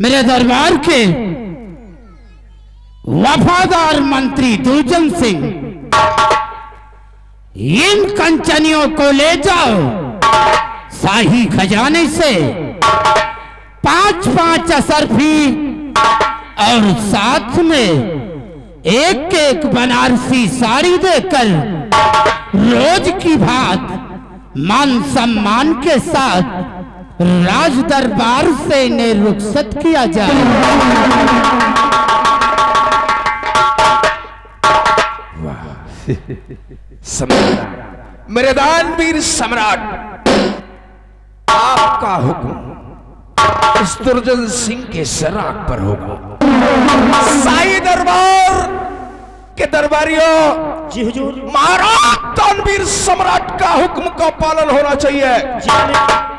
मेरे दरबार के वफादार मंत्री दुर्जन सिंह, इन कंचनियों को ले जाओ शाही खजाने से 5-5 असरफी और साथ में एक बनारसी साड़ी देकर रोज की भांति मान सम्मान के साथ राज दरबार से इन्हें रुखसत किया जाए। सम्राट, मेरे दानवीर सम्राट, आपका हुक्म इस दुर्जन सिंह के सराग पर होगा। शाही दरबार के दरबारियों, जी हुजूर। महाराज दानवीर सम्राट का हुक्म का पालन होना चाहिए।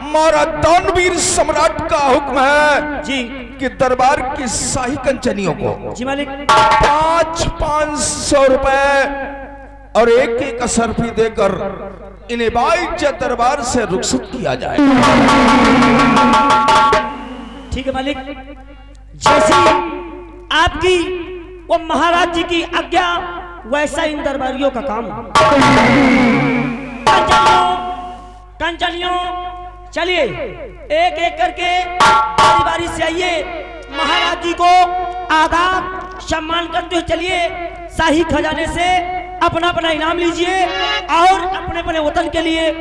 महाराज दानवीर सम्राट का हुक्म है जी कि दरबार की शाही कंचनियों को जी मालिक 500 रुपए और एक असरफी देकर इन्हें बाइज्जत दरबार से रुखसत किया जाए। ठीक है मालिक, जैसी आपकी वो महाराज जी की आज्ञा वैसा इन दरबारियों का काम। कंचनियों चलिए एक एक करके बारी बारी से आइए, महाराज जी को आदाब सम्मान करते हुए चलिए। शाही खजाने से अपना अपना इनाम लीजिए और अपने अपने वतन के लिए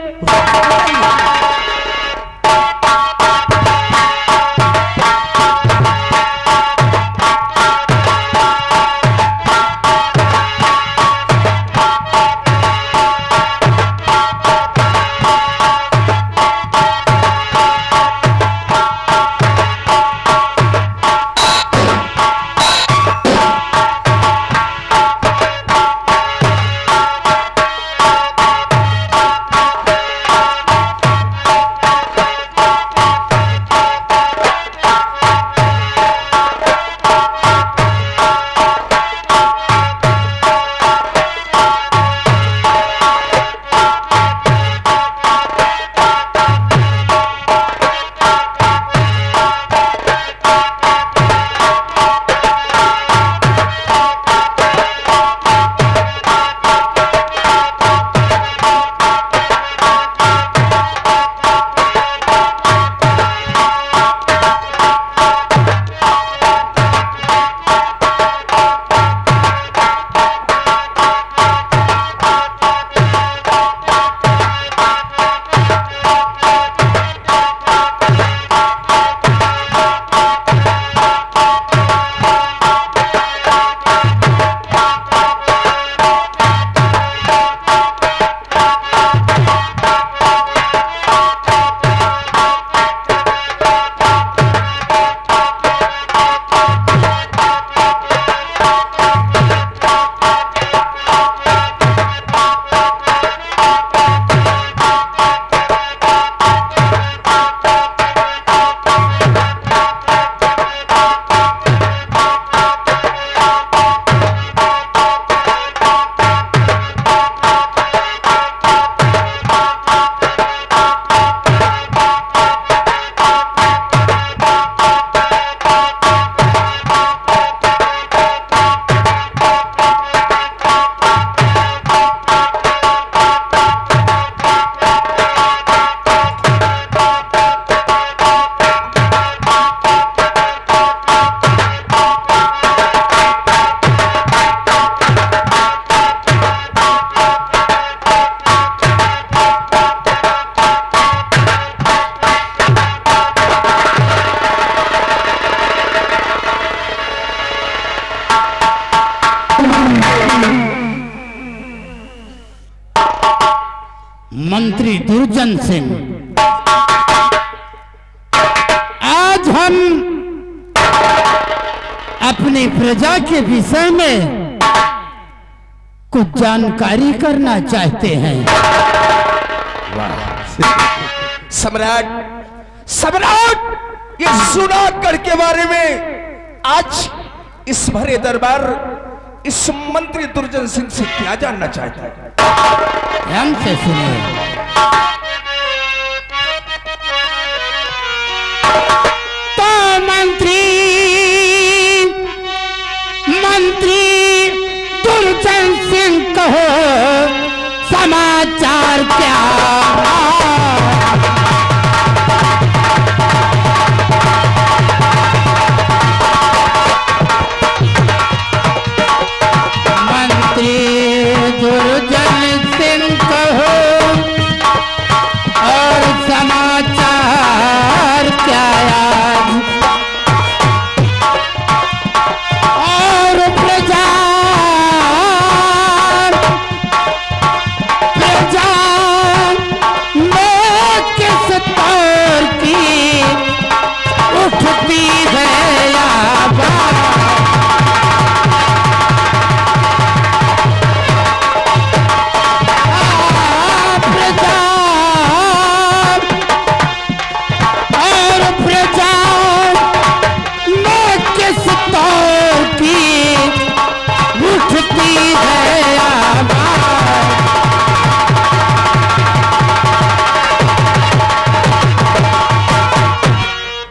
मंत्री दुर्जन सिंह, आज हम अपनी प्रजा के विषय में कुछ जानकारी करना चाहते हैं। सम्राट, सम्राट, ये सुनागढ़ के बारे में आज इस भरे दरबार इस मंत्री दुर्जन सिंह से क्या जानना चाहता है? हमसे सुनिए। तो मंत्री क्या मंत्री दुर्जन सिंह कहो और समाचार क्या आज और प्रजा में किस तौर की उठती है आवाज़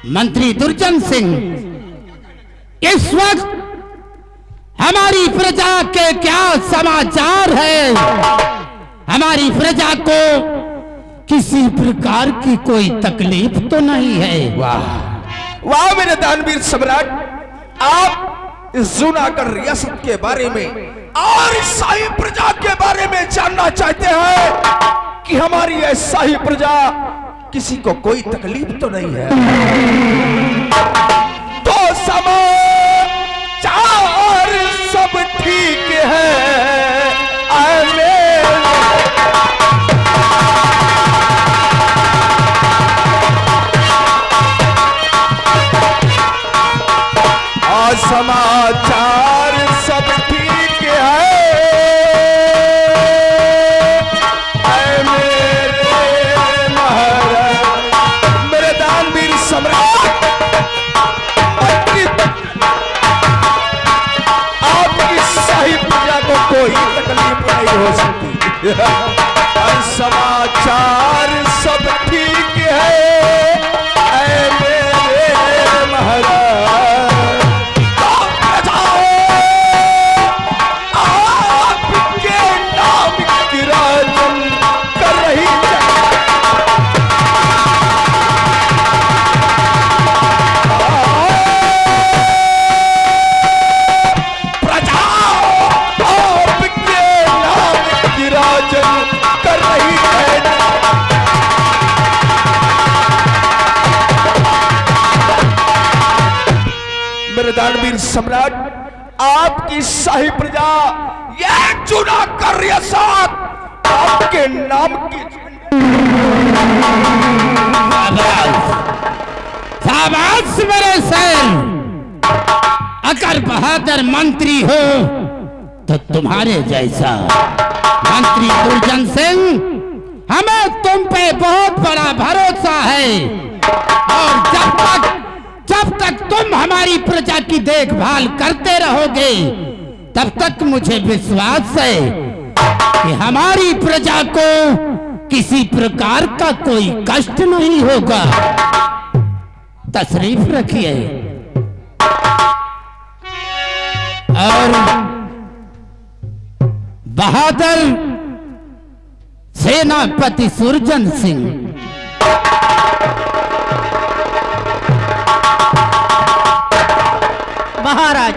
मंत्री दुर्जन सिंह, इस वक्त हमारी प्रजा के क्या समाचार है? हमारी प्रजा को किसी प्रकार की कोई तकलीफ तो नहीं है? वाह वाह मेरे दानवीर सम्राट, आप इस जूनागढ़ रियासत के बारे में और इस शाही प्रजा के बारे में जानना चाहते हैं कि हमारी यह शाही प्रजा किसी को कोई तकलीफ तो नहीं है? तो समाचार सब ठीक है। समाचार सब ठीक है मेरे दानवीर सम्राट, आपकी शाही प्रजा को कोई तकलीफ नहीं हो सकती। समाचार सब ठीक है मेरे महाराज। आपके नाम की राजन कर रही मेरे दानवीर सम्राट, आपकी शाही प्रजा यह जूनागढ़ रियासत आपके नाम की। शाबाश मेरे शेर, अगर बहादुर मंत्री हो तो तुम्हारे जैसा मंत्री दुर्जन सिंह, हमें तुम पे बहुत बड़ा भरोसा है और जब तक तुम हमारी प्रजा की देखभाल करते रहोगे तब तक मुझे विश्वास है कि हमारी प्रजा को किसी प्रकार का कोई कष्ट नहीं होगा। तशरीफ रखिए। और बहादुर सेनापति सुरजन सिंह, महाराज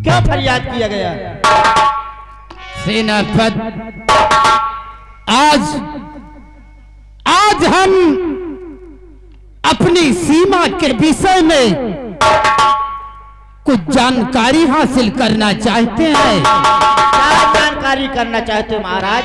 क्या फरियाद किया गया? सेनापति, आज हम अपनी सीमा के विषय में कुछ जानकारी हासिल करना चाहते हैं। क्या जानकारी करना चाहते हो महाराज?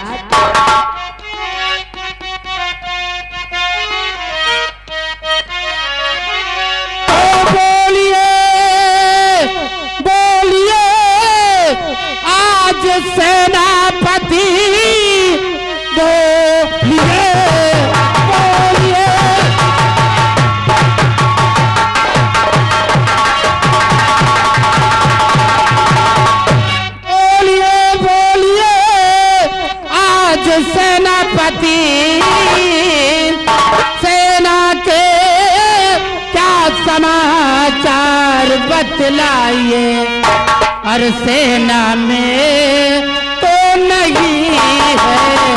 सेनापति बोलिए, बोलिए। बोलिए, बोलिए। आज सेनापति सेना के क्या समाचार बतलाइए। और सेना में तो नहीं है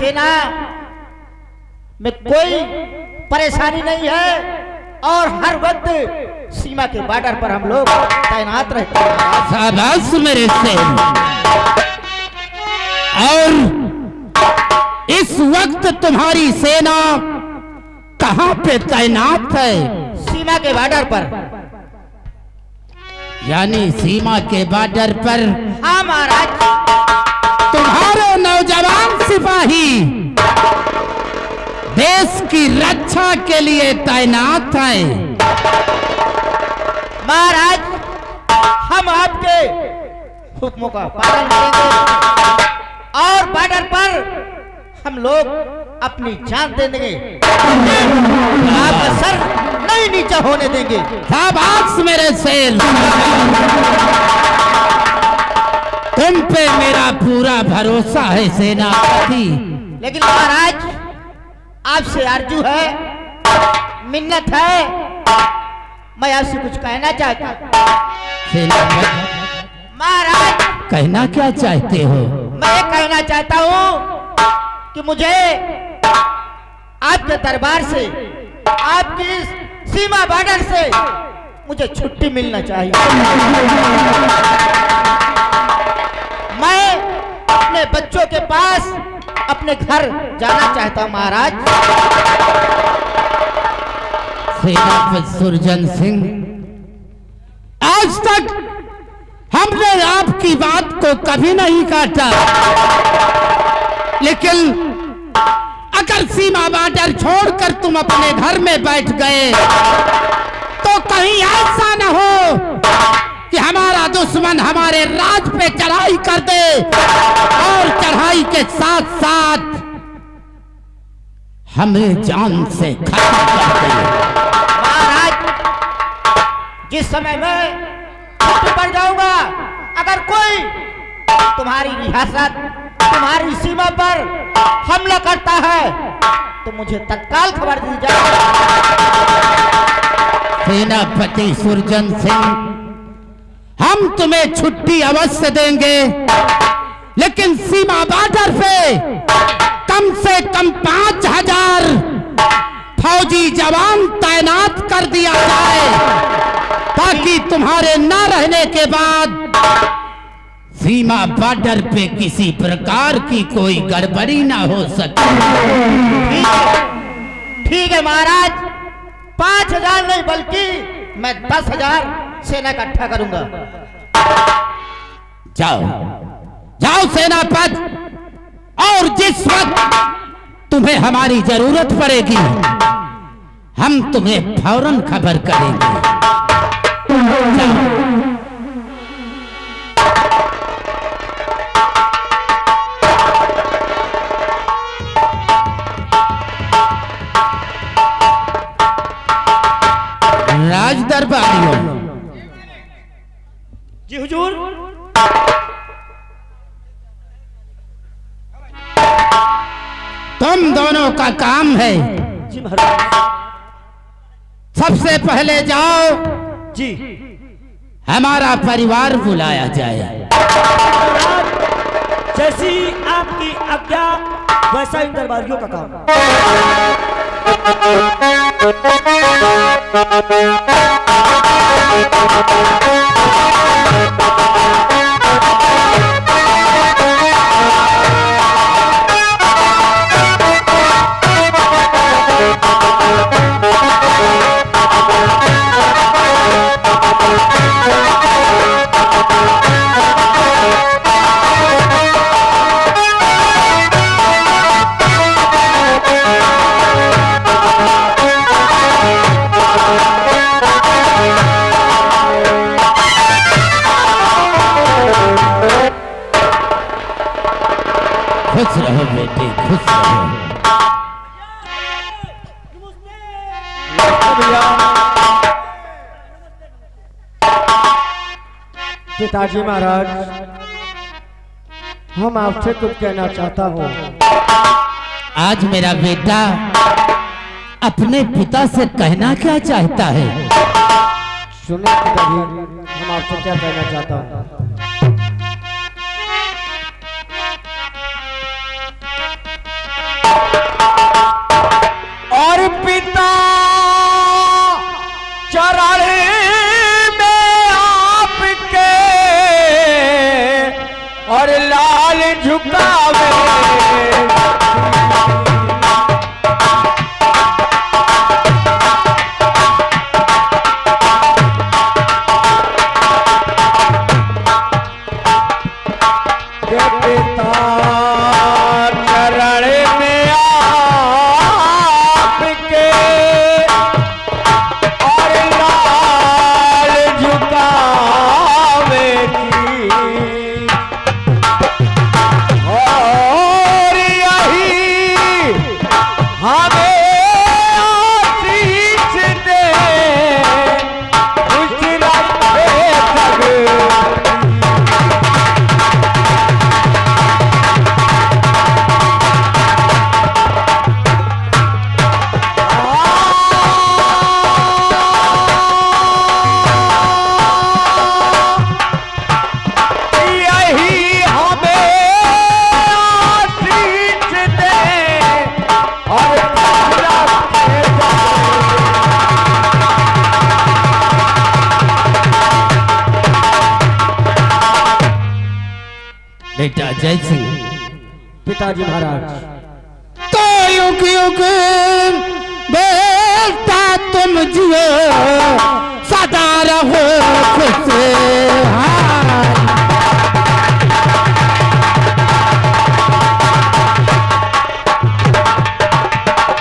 सेना में कोई परेशानी नहीं है और हर वक्त सीमा के बॉर्डर पर हम लोग तैनात रहते हैं। शाबाश मेरे सेन। और इस वक्त तुम्हारी सेना कहां पे तैनात है? सीमा के बॉर्डर पर। यानी सीमा के बॉर्डर पर। हाँ महाराज। तुम्हारे नौजवान सिपाही देश की रक्षा के लिए तैनात हैं। महाराज, हम आपके हुक्मों का पालन करेंगे और बॉर्डर पर हम लोग अपनी जान दे देंगे, आपका सर नहीं नीचा होने देंगे। शाबाश मेरे शेर, तुम पे मेरा पूरा भरोसा है सेनापति। लेकिन महाराज, आपसे आरजू है, मिन्नत है, मैं आपसे कुछ कहना चाहता हूँ। सेनापति महाराज, कहना क्या चाहते हो? मैं ये कहना चाहता हूँ कि मुझे आपके दरबार से, आपकी सीमा बॉर्डर से मुझे छुट्टी मिलना चाहिए। मैं अपने बच्चों के पास अपने घर जाना चाहता हूँ महाराज। सेनापति सुरजन सिंह, आज तक हमने आपकी बात को कभी नहीं काटा, लेकिन अगर सीमा बॉर्डर छोड़कर तुम अपने घर में बैठ गए तो कहीं ऐसा न हो कि हमारा दुश्मन हमारे राज पे चढ़ाई कर दे और चढ़ाई के साथ साथ हमें जान से खत्म कर दे। महाराज, जिस समय मैं छुट्टी पर जाऊंगा, अगर कोई तुम्हारी रियासत, तुम्हारी सीमा पर हमला करता है तो मुझे तत्काल खबर दी जाए। सेनापति सुरजन सिंह, हम तुम्हें छुट्टी अवश्य देंगे, लेकिन सीमा बॉर्डर पे कम से कम 5000 फौजी जवान तैनात कर दिया जाए, ताकि तुम्हारे न रहने के बाद सीमा बॉर्डर पे किसी प्रकार की कोई गड़बड़ी ना हो सके। ठीक है महाराज, 5000 नहीं बल्कि मैं 10,000 सेना इकट्ठा करूंगा। जाओ जाओ सेनापति, और जिस वक्त तुम्हें हमारी जरूरत पड़ेगी हम तुम्हें फौरन खबर करेंगे। जाओ। राज दरबारियों। जी हुजूर। तुम दोनों का काम है, जी महाराज। सबसे पहले जाओ, जी हमारा परिवार बुलाया जाए। जैसी आपकी आज्ञा, वैसा इन दरबारियों का काम। खुश रहो बेटे, खुश रहो। पिताजी महाराज, हम आपसे कुछ कहना चाहता हूँ। आज मेरा बेटा अपने पिता से कहना क्या चाहता है? सुनिए पिताजी, हम आपसे क्या कहना चाहता हूँ। चरण में आपके और लाल झुकावे बेटा जय सिंह। पिताजी महाराज। तो युग युग बेटा तुम जियो सदा रहो खुशहाल।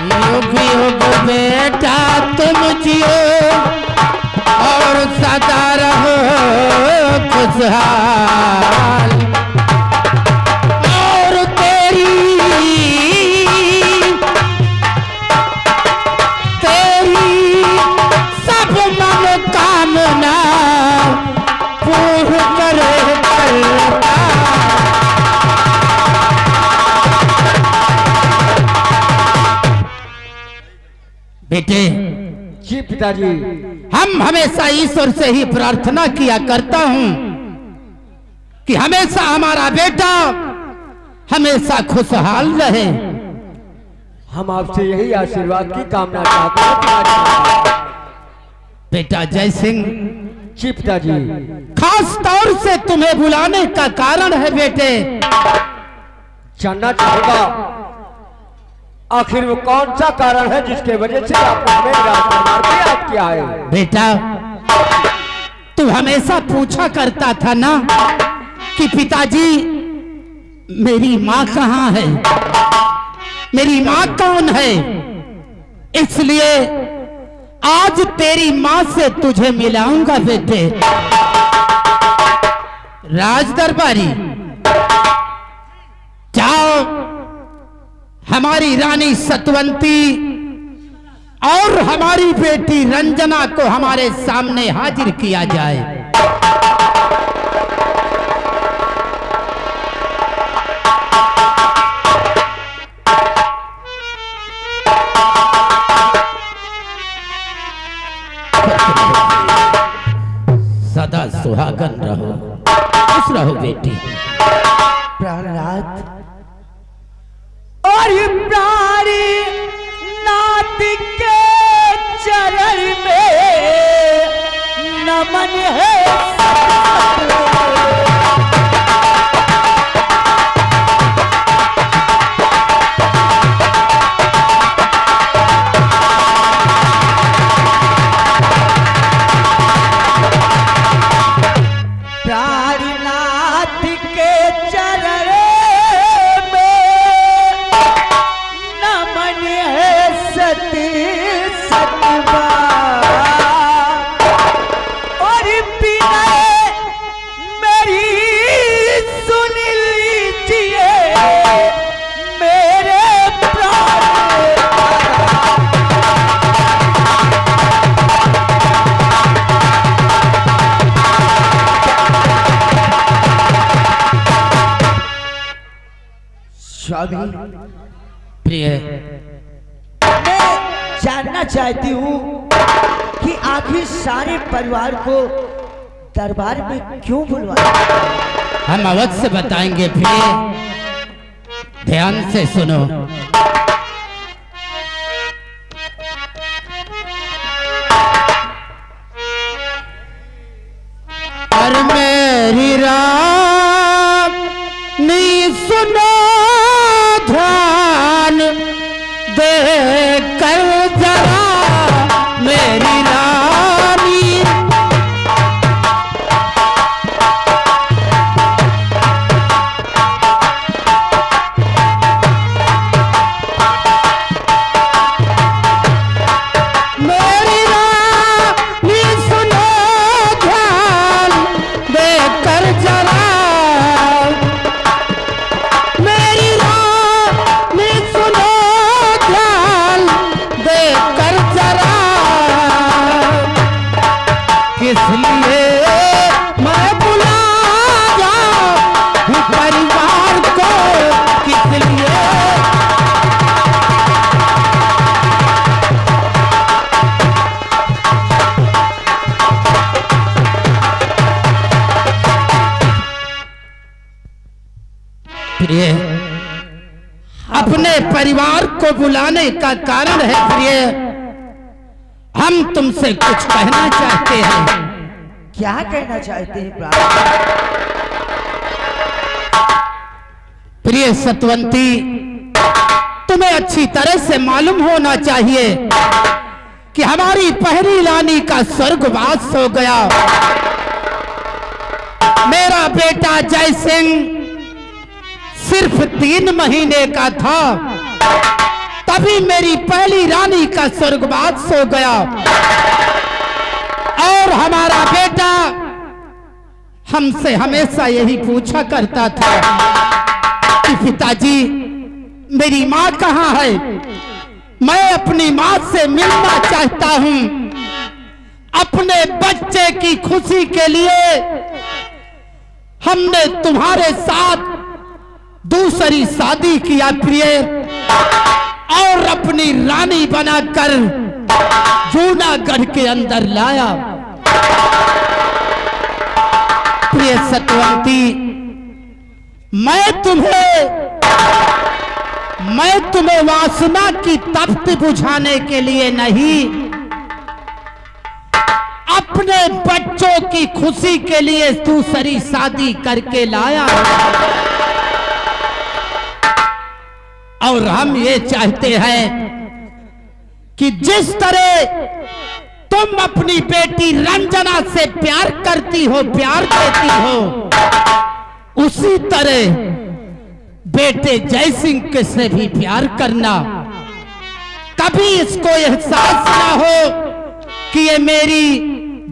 युग युग बेटा तुम जियो और सदा रहो खुशहाल। बेटे जी पिताजी। हम हमेशा ईश्वर से ही प्रार्थना किया करता हूं कि हमेशा हमारा बेटा हमेशा खुशहाल रहे। हम आपसे यही आशीर्वाद की कामना चाहते हैं पिताजी। बेटा जय सिंह। जी पिताजी। खास तौर से तुम्हें बुलाने का कारण है बेटे, जानना चाहूंगा आखिर वो कौन सा कारण है जिसके वजह से आपने हमें राजदरबार पे याद किया है। बेटा तू हमेशा पूछा करता था ना कि पिताजी मेरी माँ कहाँ है, मेरी माँ कौन है। इसलिए आज तेरी माँ से तुझे मिलाऊंगा बेटे। राजदरबारी जाओ हमारी रानी सतवंती और हमारी बेटी रंजना को हमारे सामने हाजिर किया जाए। सदा सुहागन रहो, खुश रहो बेटी। प्राणनाथ और प्राणी नाथ के चरण में नमन है। प्राणनाथ के चरण सती सतबा और बिना मेरी सुन लीजिए मेरे प्राण। स्वामी प्रिय जानना चाहती हूँ कि आखिर सारे परिवार को दरबार में क्यों बुलवाया। हम अवश्य बताएंगे प्रिय, ध्यान से सुनो। प्रिय, अपने परिवार को बुलाने का कारण है प्रिय, हम तुमसे कुछ कहना चाहते हैं। क्या कहना चाहते हैं प्राण? प्रिय सतवंती, तुम्हें अच्छी तरह से मालूम होना चाहिए कि हमारी पहली रानी का स्वर्गवास हो गया। मेरा बेटा जय सिंह सिर्फ 3 महीने का था, तभी मेरी पहली रानी का स्वर्गवास हो गया। और हमारा बेटा हमसे हमेशा यही पूछा करता था कि पिताजी मेरी माँ कहाँ है, मैं अपनी माँ से मिलना चाहता हूँ। अपने बच्चे की खुशी के लिए हमने तुम्हारे साथ दूसरी शादी किया प्रिय, और अपनी रानी बनाकर जूनागढ़ के अंदर लाया। प्रिय सतवंती, मैं तुम्हें वासना की तप्त बुझाने के लिए नहीं, अपने बच्चों की खुशी के लिए दूसरी शादी करके लाया। और हम ये चाहते हैं कि जिस तरह तुम अपनी बेटी रंजना से प्यार करती हो, प्यार देती हो, उसी तरह बेटे जय सिंह के से भी प्यार करना। कभी इसको एहसास ना हो कि ये मेरी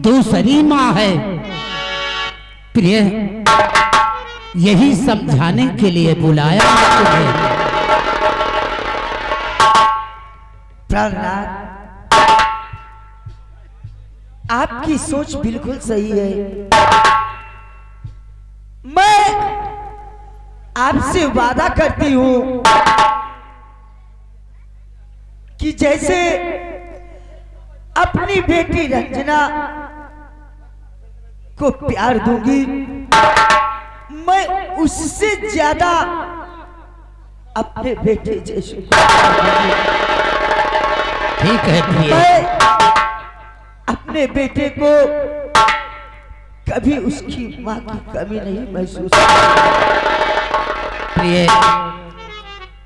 दूसरी माँ है। प्रिय, यही समझाने के लिए बुलाया तुम्हें। प्राणनाथ, आपकी सोच बिल्कुल सही है। मैं आपसे वादा करती हूं कि जैसे अपनी बेटी रंजना को प्यार दूंगी, मैं उससे ज्यादा अपने बेटे जैसे ठीक है प्रिय, मैं अपने बेटे को कभी उसकी माँ की कमी नहीं महसूस प्रिय,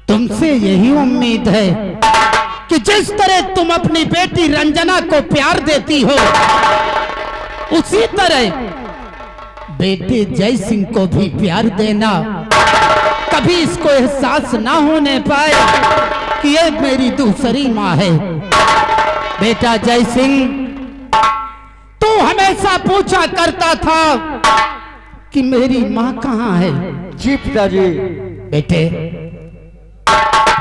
तुमसे यही उम्मीद है कि जिस तरह तुम अपनी बेटी रंजना को प्यार देती हो, उसी तरह बेटे जय सिंह को भी प्यार देना। कभी इसको एहसास ना होने पाए कि ये मेरी दूसरी माँ है। बेटा जय सिंह, तू हमेशा पूछा करता था कि मेरी माँ कहाँ है। जी पिताजी। बेटे,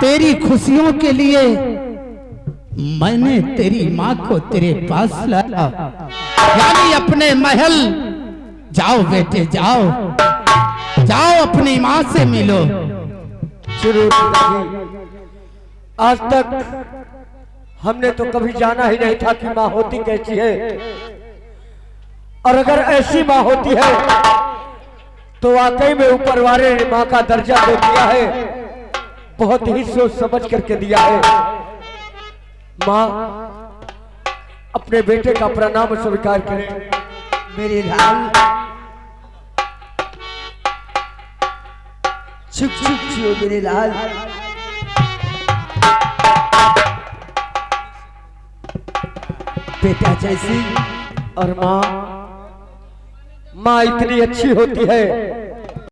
तेरी खुशियों के लिए मैंने तेरी माँ को तेरे पास लाया, यानी अपने महल। जाओ बेटे, जाओ जाओ, अपनी माँ से मिलो। जरूर पिताजी। आज तक हमने तो कभी जाना ही नहीं था कि माँ होती कैसी है, और अगर ऐसी माँ होती है तो वाकई में ऊपर वाले ने माँ का दर्जा दे दिया है, बहुत ही सोच समझ करके दिया है। माँ, अपने बेटे का प्रणाम स्वीकार करें। मेरे लाल, छुक छुक जियो मेरे लाल। बेटा जय सिंह। और माँ इतनी अच्छी होती है